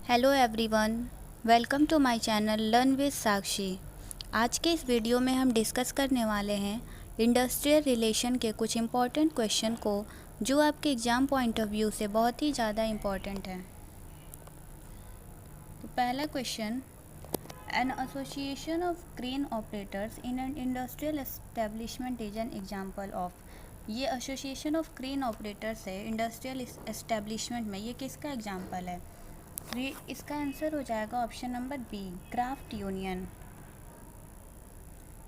Hello everyone, welcome to my channel learn with Sakshi. आज के इस वीडियो में हम डिस्कस करने वाले हैं इंडस्ट्रियल रिलेशन के कुछ इम्पॉर्टेंट क्वेश्चन को जो आपके एग्ज़ाम पॉइंट ऑफ व्यू से बहुत ही ज़्यादा इम्पॉर्टेंट है। तो पहला question, an association of crane operators in an industrial establishment is an example of. ये एसोसिएशन ऑफ क्रेन ऑपरेटर्स है इंडस्ट्रियल एस्टेब्लिशमेंट में, ये किसका एग्जाम्पल है? इसका आंसर हो जाएगा option number B, craft union.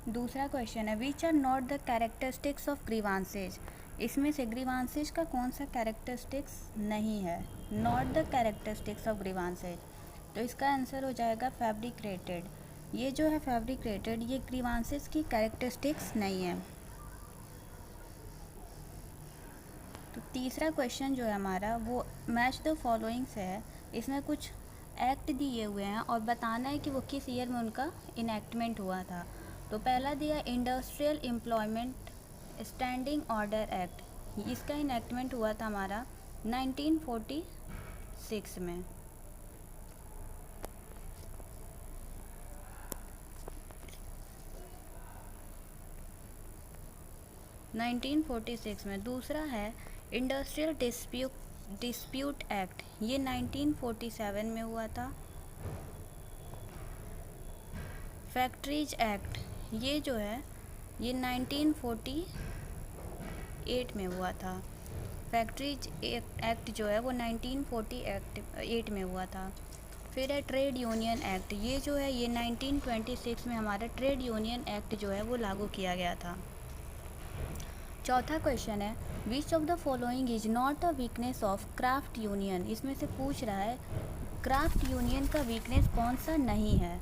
दूसरा क्वेश्चन है, which are not the characteristics of grievances. इसमें से ग्रीवांसेज का कौन सा कैरेक्टरिस्टिक्स नहीं है? Not the characteristics of grievances, तो इसका आंसर हो जाएगा फैब्रिकेटेड। ये जो है फैब्रिकेटेड, ये ग्रीवांसेज की कैरेक्टरिस्टिक्स नहीं है। तो तीसरा क्वेश्चन जो है हमारा वो मैच द फॉलोइंग्स है। इसमें कुछ एक्ट दिए हुए हैं और बताना है कि वो किस ईयर में उनका इनैक्टमेंट हुआ था। तो पहला दिया industrial employment standing order act, इसका इनैक्टमेंट हुआ था हमारा 1946 में। में दूसरा है इंडस्ट्रियल डिस्प्यूट एक्ट, ये 1947 में हुआ था। फैक्ट्रीज एक्ट, ये जो है ये 1948 में हुआ था। फैक्ट्रीज एक्ट जो है वो 1948 में हुआ था। फिर है ट्रेड यूनियन एक्ट, ये जो है ये 1926 में हमारा ट्रेड यूनियन एक्ट जो है वो लागू किया गया था। चौथा क्वेश्चन है, विच of the following is not a weakness of craft union. इसमें से पूछ रहा है क्राफ्ट यूनियन का वीकनेस कौन सा नहीं है।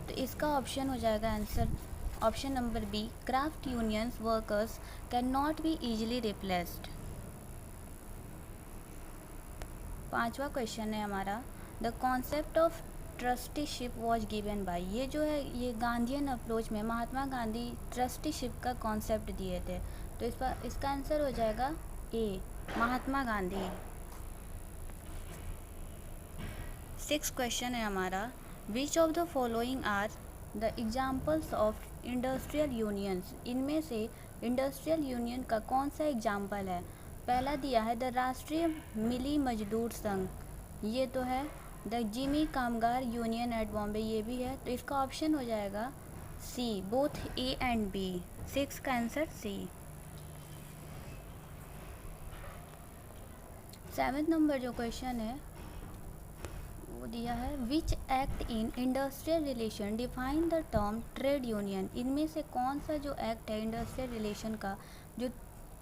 तो इसका ऑप्शन हो जाएगा answer option number B, craft unions workers can not be easily replaced. पांचवा क्वेश्चन है हमारा, the concept of trusteeship was given by. ये जो है ये गांधीयन अप्रोच में महात्मा गांधी ट्रस्टीशिप का कॉन्सेप्ट दिए थे। तो इसका आंसर हो जाएगा A, Mahatma Gandhi. Six question है हमारा, which of the following are the examples of industrial unions. इनमें से इंडस्ट्रियल यूनियन का कौन सा एग्जाम्पल है? पहला दिया है द राष्ट्रीय मिली मजदूर संघ, ये तो है। द जिमी कामगार यूनियन एट बॉम्बे, ये भी है। तो इसका ऑप्शन हो जाएगा C, both A and B. Six का आंसर सी। सेवेंथ नंबर जो क्वेश्चन है वो दिया है, which act in industrial relation define the term trade union. इनमें से कौन सा जो एक्ट है इंडस्ट्रियल रिलेशन का जो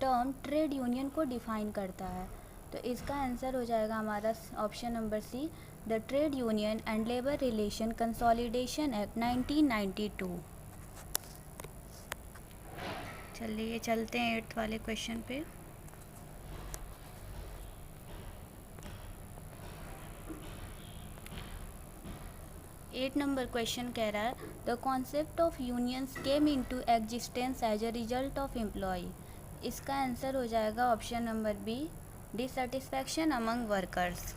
टर्म ट्रेड यूनियन को डिफाइन करता है? तो इसका आंसर हो जाएगा हमारा option number C, the trade union and labour relation consolidation act 1992। चलिए चलते हैं एट्थ वाले क्वेश्चन पे। 8 नंबर क्वेश्चन कह रहा है, the concept of unions came into existence as a result of employ. इसका आंसर हो जाएगा option number B, dissatisfaction among workers.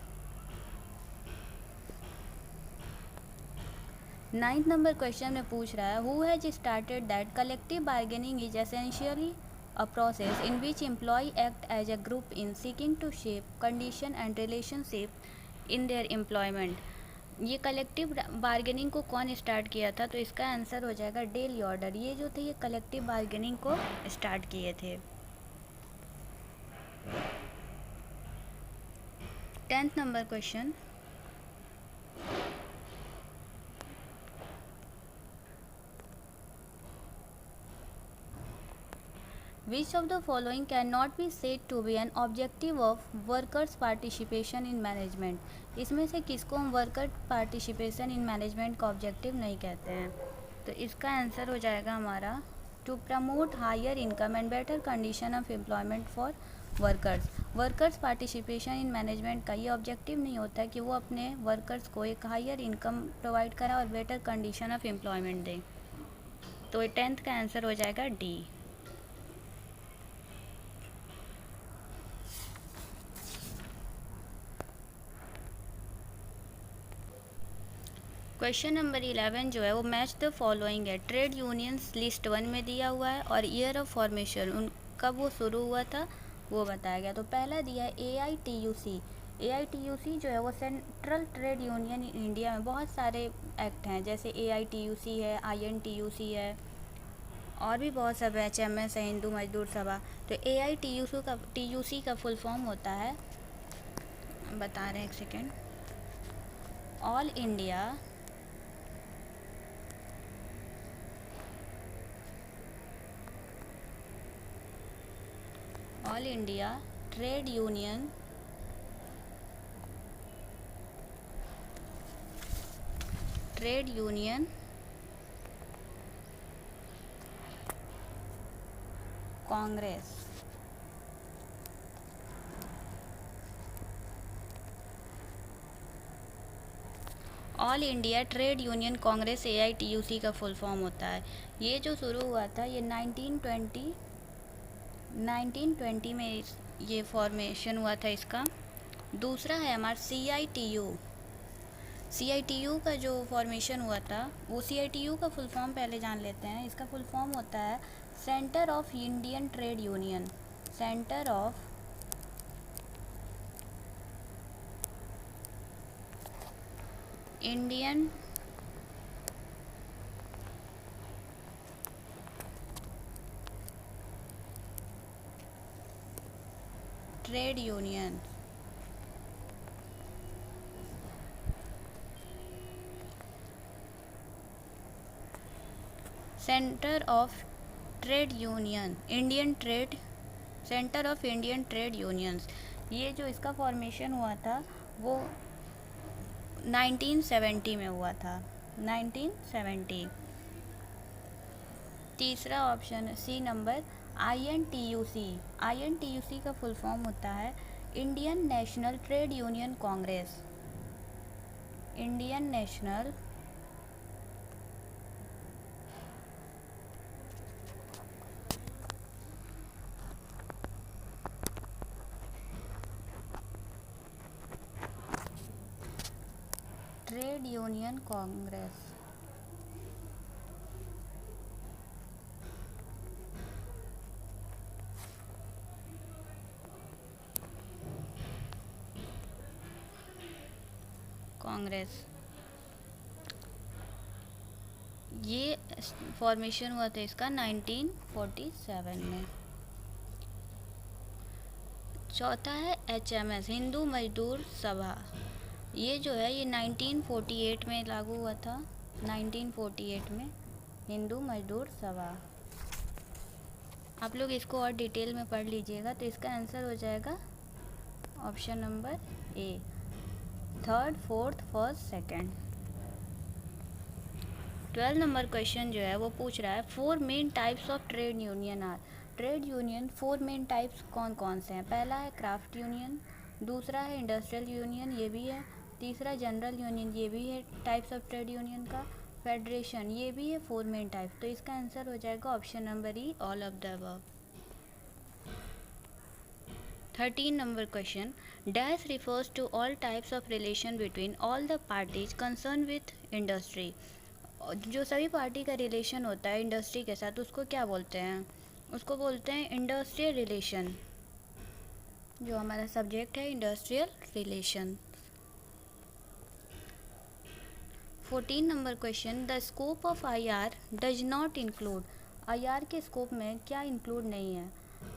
9th number question में पूछ रहा है, who has started that collective bargaining is essentially a process in which employee act as a group in seeking to shape condition and relationship in their employment। ये collective bargaining को कौन start किया था? तो इसका आंसर हो जाएगा del order. ये जो थे ये कलेक्टिव बार्गेनिंग को स्टार्ट किए थे। 10th number question, Which of the following cannot be said to be an objective of workers participation in management। इसमें से किसको हम वर्कर पार्टिसिपेशन इन मैनेजमेंट का ऑब्जेक्टिव नहीं कहते हैं? तो इसका आंसर हो जाएगा हमारा to promote higher income and better condition of employment for workers. Workers participation in management का ये ऑब्जेक्टिव नहीं होता है कि वो अपने वर्कर्स को एक हायर इनकम प्रोवाइड करा और बेटर कंडीशन ऑफ एम्प्लॉयमेंट दें। तो 10th का आंसर हो जाएगा डी। क्वेश्चन नंबर 11 जो है वो मैच द फॉलोइंग है। ट्रेड यूनियंस लिस्ट 1 में दिया हुआ है और ईयर ऑफ फॉर्मेशन उन कब वो शुरू हुआ था वो बताया गया। तो पहला दिया है AITUC। AITUC जो है वो सेंट्रल ट्रेड यूनियन इंडिया में बहुत सारे एक्ट हैं, जैसे AITUC है, INTUC है और भी बहुत सब HMS है, हिंदू मजदूर सभा। तो AITUC का फुल फॉर्म होता है, बता रहे हैं एक second, all India trade union Congress. All India trade union Congress AITUC का फुल फॉर्म होता है। ये जो शुरू हुआ था ये 1920 में ये फॉर्मेशन हुआ था इसका। दूसरा है हमारा CITU का जो फॉर्मेशन हुआ था वो CITU का फुल फॉर्म पहले जान लेते हैं। इसका फुल फॉर्म होता है centre of Indian trade union. Centre of Indian trade union. Centre of Indian trade unions. ये जो इसका फॉर्मेशन हुआ था वो 1970 में हुआ था, 1970। तीसरा ऑप्शन सी नंबर INTUC का फुल फॉर्म होता है Indian national trade union Congress. Indian national trade union Congress. ये फॉर्मेशन हुआ था इसका 1947 में। चौथा है HMS हिंदू मजदूर सभा। ये जो है ये 1948 में लागू हुआ था, 1948 में हिंदू मजदूर सभा। आप लोग इसको और डिटेल में पढ़ लीजिएगा। तो इसका आंसर हो जाएगा option number A, 3rd, 4th, 1st, 2nd। 12 number question जो है वो पूछ रहा है 4 main types of trade union are. Trade union 4 main types कौन कौन से हैं? पहला है क्राफ्ट यूनियन, दूसरा है इंडस्ट्रियल यूनियन, ये भी है, तीसरा जनरल यूनियन, ये भी है टाइप्स ऑफ ट्रेड यूनियन का, फेडरेशन, ये भी है 4 मेन टाइप। तो इसका आंसर हो जाएगा option number E, all of the above. 13 number question, dash refers to all types of relation between all the parties concern with industry. जो सभी पार्टी का रिलेशन होता है इंडस्ट्री के साथ उसको क्या बोलते हैं? उसको बोलते हैं इंडस्ट्रियल रिलेशन। जो हमारा सब्जेक्ट है industrial relation. 14 number question, the scope of IR does not include. IR के स्कोप में क्या इंक्लूड नहीं है?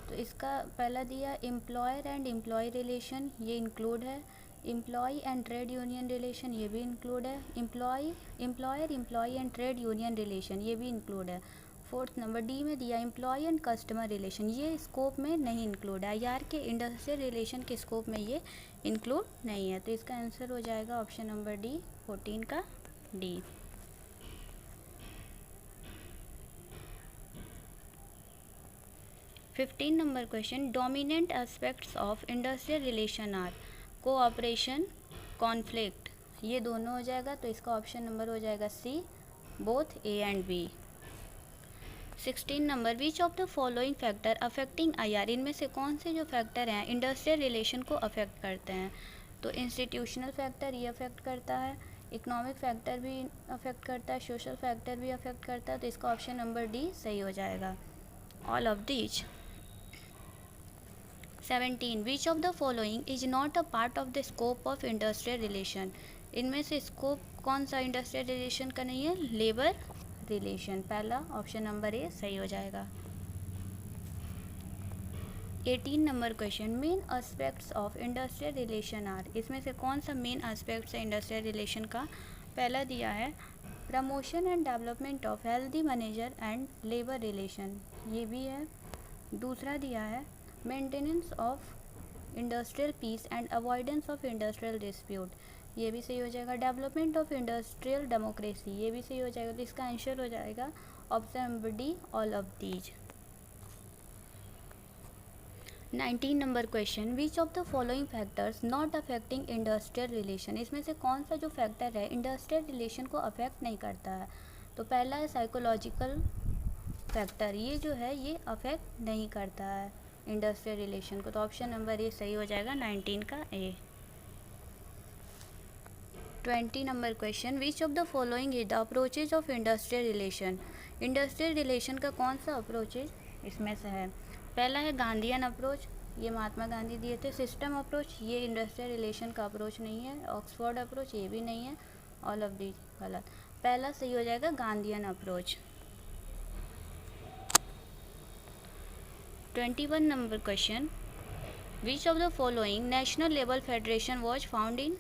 तो इसका पहला दिया एम्प्लॉयर एंड एम्प्लॉय रिलेशन, ये इंक्लूड है। Employ and trade union relation, ये भी इंक्लूड है। Employer employ and trade union relation, ये भी इंक्लूड है। 4th नंबर D में दिया एम्प्लॉय एंड कस्टमर रिलेशन, ये स्कोप में नहीं इंक्लूड है। IR के इंडस्ट्रियल रिलेशन के स्कोप में ये इंक्लूड नहीं है। तो इसका आंसर हो जाएगा ऑप्शन नंबर D, 14 का D। 15 number question, dominant aspects of industrial relation are cooperation, conflict, ये दोनों हो जाएगा। तो इसका ऑप्शन नंबर हो जाएगा C, both A and B। 16 number, which of the following factor affecting IR, इनमें से कौन से जो फैक्टर हैं इंडस्ट्रियल रिलेशन को अफेक्ट करते हैं? तो इंस्टीट्यूशनल फैक्टर ये अफेक्ट करता है, इकोनॉमिक फैक्टर भी अफेक्ट करता है, सोशल फैक्टर भी अफेक्ट करता है, तो इसका ऑप्शन नंबर डी सही हो जाएगा, all of these. 17 which of the following is not a part of the scope of industrial relation, इनमें से स्कोप कौन सा इंडस्ट्रियल रिलेशन का नहीं है, लेबर रिलेशन, पहला ऑप्शन नंबर ए सही हो जाएगा। 18 number question, main aspects of industrial relation are, इसमें से कौन सा मेन एस्पेक्ट्स है इंडस्ट्रियल रिलेशन का, पहला दिया है promotion and development of healthy manager and labour relation, ये भी है। दूसरा दिया है maintenance of industrial peace and avoidance of industrial dispute, ये भी सही हो जाएगा। डेवलपमेंट ऑफ इंडस्ट्रियल डेमोक्रेसी, ये भी सही हो जाएगा, तो इसका आंसर हो जाएगा option number D, all of these. 19 number question, which of the following factors not affecting industrial relation, इसमें से कौन सा जो फैक्टर है इंडस्ट्रियल रिलेशन को अफेक्ट नहीं करता है, तो पहला है साइकोलॉजिकल फैक्टर, ये जो है ये अफेक्ट नहीं करता है इंडस्ट्रियल रिलेशन को, तो ऑप्शन नंबर ए सही हो जाएगा 19 का ए। 20 number question, which of the following is the approaches of industrial relation, industrial relation का कौन सा अप्रोचेज इसमें से है, पहला है गांधीयन अप्रोच, ये महात्मा गांधी दिए थे। सिस्टम अप्रोच, ये इंडस्ट्रियल रिलेशन का अप्रोच नहीं है। ऑक्सफोर्ड अप्रोच, ये भी नहीं है। ऑल ऑफ दी गलत, पहला सही हो जाएगा Gandhian approach. 21 number question, which of the following national labour federation was found in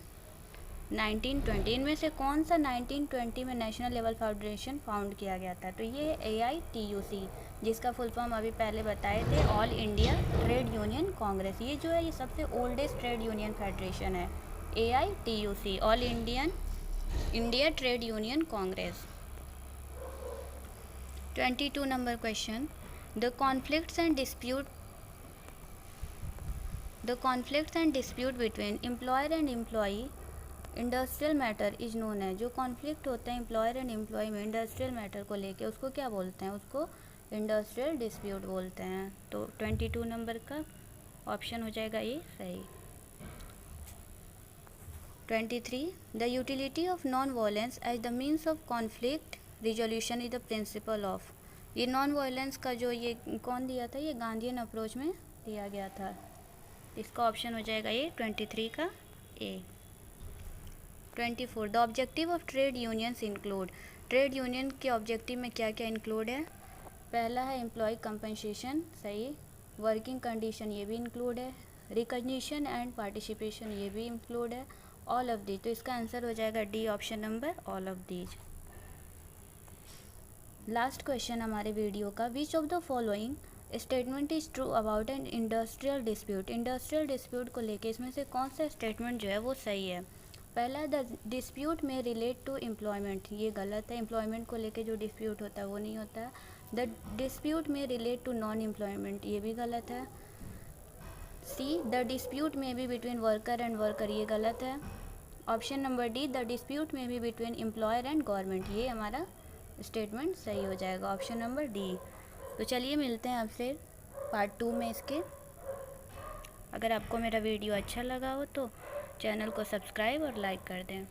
1920, इनमें से कौन सा 1920 में नेशनल लेबर फेडरेशन फाउंड किया गया था, तो ये AITUC, जिसका फुल फॉर्म अभी पहले बताए थे, all India trade union Congress, ये जो है ये सबसे ओल्डेस्ट ट्रेड यूनियन फेडरेशन है, AITUC, all India trade union Congress. 22 number question, the conflicts and dispute between employer and employee industrial matter is known है, जो कॉन्फ्लिक्ट होता है एम्प्लॉयर एंड एम्प्लॉय में इंडस्ट्रियल मैटर को लेके, उसको क्या बोलते हैं, उसको इंडस्ट्रियल डिस्प्यूट बोलते हैं, तो 22 नंबर का ऑप्शन हो जाएगा ये सही। 23, the utility of non violence as the means of conflict resolution is the principle of, ये नॉन वायलेंस का जो ये कौन दिया था, ये गांधीयन अप्रोच में दिया गया था, इसका ऑप्शन हो जाएगा ये 23 का ए। 24, the objective of trade unions include, trade union के ऑब्जेक्टिव में क्या क्या इंक्लूड है, पहला है एम्प्लॉय कंपनसेशन, सही। वर्किंग कंडीशन, ये भी इंक्लूड है। रिकॉग्निशन एंड पार्टिसिपेशन, ये भी इंक्लूड है। ऑल ऑफ दीज, तो इसका आंसर हो जाएगा D, option number all of these. Last question हमारे वीडियो का, विच of the following statement is true about an industrial dispute, industrial dispute को लेके इसमें से कौन सा स्टेटमेंट जो है वो सही है, पहला द डिस्प्यूट में रिलेट टू एम्प्लॉयमेंट, ये गलत है, एम्प्लॉयमेंट को लेके जो डिस्प्यूट होता है वो नहीं होता है। द डिस्प्यूट में रिलेट टू नॉन एम्प्लॉयमेंट, ये भी गलत है। सी, द डिस्प्यूट में be between worker and worker, ये गलत है। Option number D, the dispute में be between employer and government, ये हमारा स्टेटमेंट सही हो जाएगा, ऑप्शन नंबर डी। तो चलिए मिलते हैं आपसे पार्ट 2 में इसके। अगर आपको मेरा वीडियो अच्छा लगा हो तो चैनल को सब्सक्राइब और लाइक कर दें।